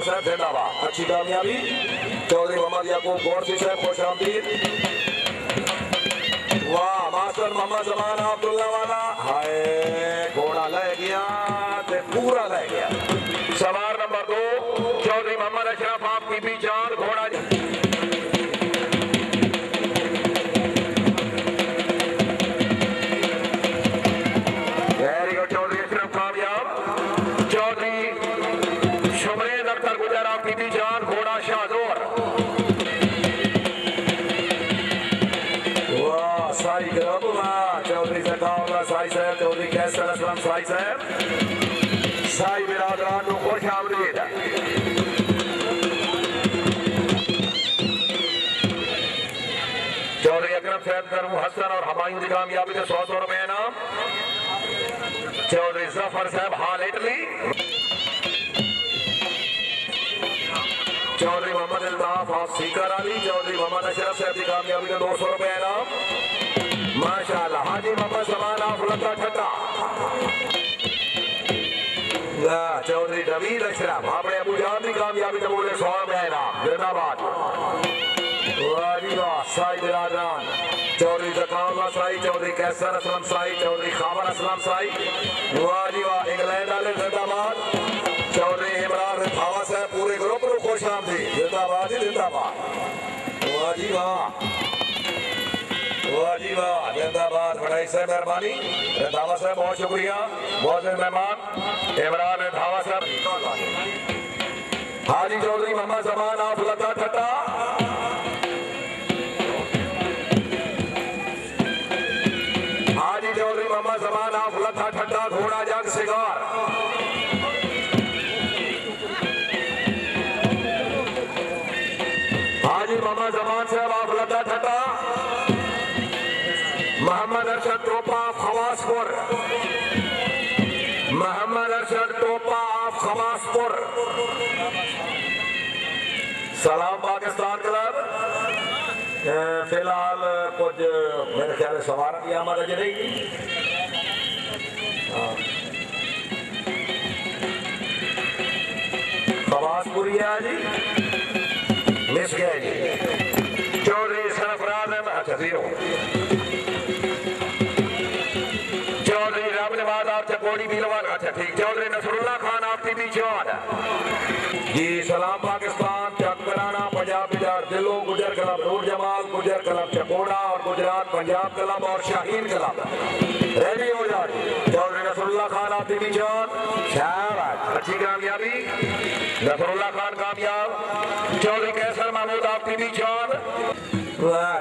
साहब जिंदाबाद। अच्छी कामयाबी। चौधरी मोहम्मद याकूब गौरसी साहब खुश आमदीद। वाह मास्टर मोहम्मद जमान अब्दुल्ला वाला हाय घोड़ा ले गया ते पूरा ले गया। सवार नंबर 2 चौधरी मोहम्मद अशरफ आप बीबी जान घोड़ा चौधरी कैसर असलम साई साहब साई बिरादरान को खुश आमदीद। चौधरी अकरम साहब करम हसन और हमायूं की कामयाबी से 100 रुपए इनाम। चौधरी जफर साहब हाल इटली। चौधरी मोहम्मद इल्ताफ हाफ सीकर अली। चौधरी मोहम्मद अशरफ साहब की कामयाबी से 200 रुपए इनाम माशाअल्लाह। हाजी मोहम्मद समान आफलता ठट्टा। चौधरी नवीद अशरफ अपने अबू जान की कामयाबी से बोले 100 रुपए इनाम जिंदाबाद। साई बिरादरान चौधरी जकाउल्लाह साई चौधरी कैसर असलम साई चौधरी खाबर असलम साई वाह जी वाह इंग्लैंड वाले जिंदाबाद। चौधरी इमरान रिफावा साहब पूरे ग्रुप को खुश आमदीद जिंदाबाद ही जिंदाबाद। वाह जी वाह वाह जी वाह जिंदाबाद। बड़ाई साहब मेहरबानी रंधावा साहब बहुत शुक्रिया बहुत से मेहमान इमरान रंधावा साहब। हाजी चौधरी मोहम्मद जमान आफलता ठट्टा। हाजी चौधरी मोहम्मद जमान आफलता ठट्टा घोड़ा जग सिगार। हाजी मोहम्मद जमान साहब आफलता ठट्टा। मोहम्मद अरशद टोपा खवासपुर। मोहम्मद अरशद टोपा ऑफ खवासपुर। सलाम पाकिस्तान क्लब फिलहाल कुछ मेरे ख्याल सवार की आमद रहेगी। खवासपुरी है जी मिस गया जी। चौधरी सरफराज अच्छा जीरो। चकोड़ी बिलवान अच्छा ठीक। चौधरी नसरुल्लाह खान आपकी भी जान जी। सलाम पाकिस्तान चकराना पंजाब बिजार दिलो गुजर क्लब नूर जमाल गुजर क्लब चकोड़ा और गुजरात पंजाब क्लब और शाहीन क्लब रेडी हो जाए। चौधरी नसरुल्लाह खान आपकी भी जान शाबाश अच्छी कामयाबी। नसरुल्लाह खान कामयाब। चौधरी कैसर महमूद आपकी भी जान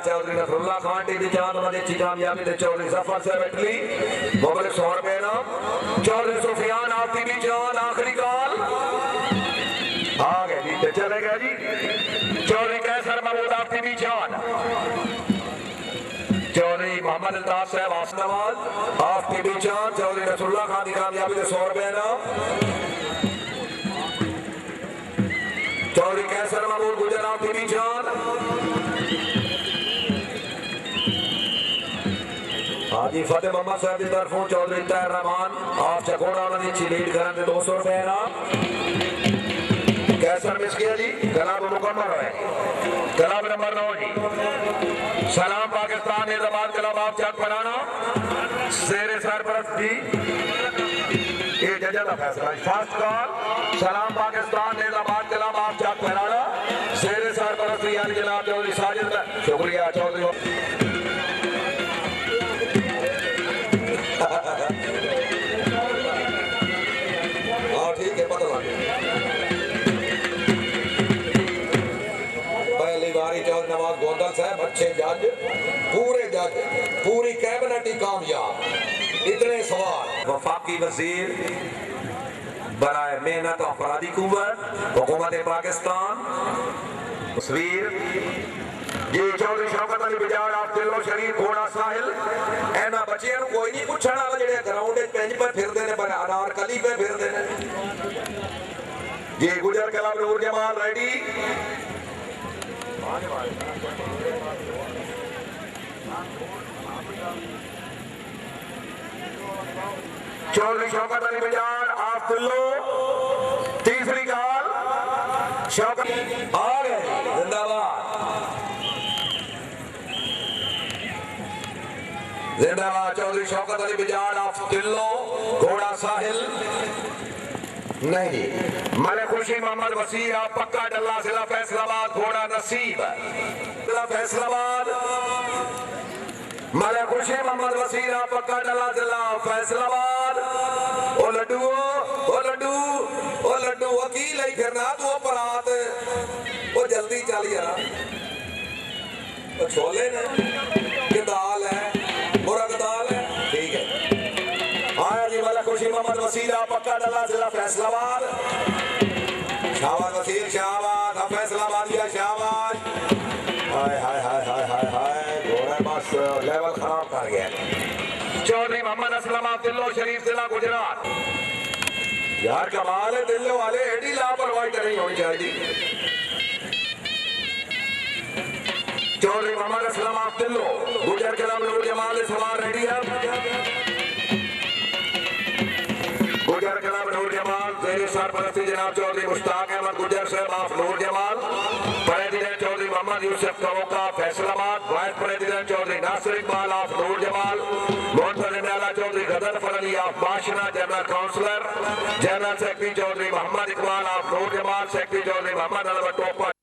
चौधरी नसरुल्लाह खान टीवी जान उन्होंने अच्छी कामयाबी। चौधरी जफर साहब इटली बोले 100 रुपए इनाम। चौधरी सुफियान आपकी भी जान आखिरी कॉल आ गए जी चलेगा जी। चौधरी कैसर महमूद आपकी भी जान। चौधरी मोहम्मद अल्ताफ साहब आसनवाज आपकी भी जान। चौधरी नसरुल्लाह खान की कामयाबी से 100 रुपए इनाम। चौधरी कैसर महमूद गुजर आपकी भी जान। हाजी फतेह मोहम्मद साहब की तरफों चौधरी तैर रहमान आप चकोड़ा वाली अच्छी लीड करें 200 रुपए इनाम। कैसर मिस किया जी कलाब मुकम्मल है। कलाब नंबर 9 जी सलाम पाकिस्तान निजामाबाद क्लब आप चक बनाना शेर सरपरस्त जी ये जज का फैसला। फर्स्ट कॉल सलाम पाकिस्तान निजामाबाद क्लब आप चक बनाना शेर सरपरस्त यानी जनाब चौधरी साजिद शुक्रिया चौधरी। ठीक है पता लग पहली बारी चौधरी नवाज गोंदल साहब अच्छे जज पूरी कैबिनेट ही कामयाब। इतने सवाल वफाकी वजीर बराए मेहनत अफरादी कुव्वत हुकूमत पाकिस्तान तस्वीर जी चौधरी शौकत अली बिजाड़ आप दिलो शरीफ घोड़ा साहिल एना बच्चियां नु कोई नहीं पूछण वाला जेड़े ग्राउंड विच पिंज पर फिरदे ने पर अनारकली पे फिरदे ने जी। गुजर क्लब नूर जमाल रेडी। चौधरी शौकत अली बिजाड़ आप दिलो तीसरी गाल शौकत आ गए जिंदाबाद जिंदाबाद। चौधरी शौकत अली बिजाड़ ऑफ तिल्लो घोड़ा साहिल नहीं। मलिक खुशी मोहम्मद वसीर ऑफ पक्का डल्ला जिला फैसलाबाद घोड़ा नसीब जिला फैसलाबाद। मलिक खुशी मोहम्मद वसीर ऑफ पक्का डल्ला जिला फैसलाबाद। ओ लड्डू ओ लड्डू ओ लड्डू वकील ही फिरना तू अपराध ओ जल्दी चल यार। ओ छोले ने कि दाल है मुर्ग दाल है ठीक है। आया जी मलिक खुशी मोहम्मद वसीर ऑफ पक्का डल्ला जिला फैसलाबाद। शाबाश वसीर शाबाश फैसलाबाद या शाबाश। हाय हाय हाय हाय हाय हाय घोड़ा बस लेवल खराब कर गया। चौधरी मोहम्मद असलम ऑफ दिल्लो शरीफ जिला गुजरात। यार कमाल है दिल्लो वाले एडी लापरवाही नहीं होनी चाहिए। चौधरी मोहम्मद असलम ऑफ दिल्लो गुजर कलम नूर जमाल सवार रेडी है। गुजर कलम नूर जमाल जेर सरपरस्ती जनाब चौधरी मुश्ताक अहमद गुजर साहब of Noor Jamal. President Chaudhry Muhammad Yousuf Kavoka Faisalabad. Vice president Chaudhry Nasir Iqbal of Noor Jamal. मोहतरम आला चौधरी गदरफर Ali of Bashna general councillor. General secretary Chaudhry Muhammad Iqbal of Noor Jamal. Secretary Chaudhry Muhammad Alwar टोपा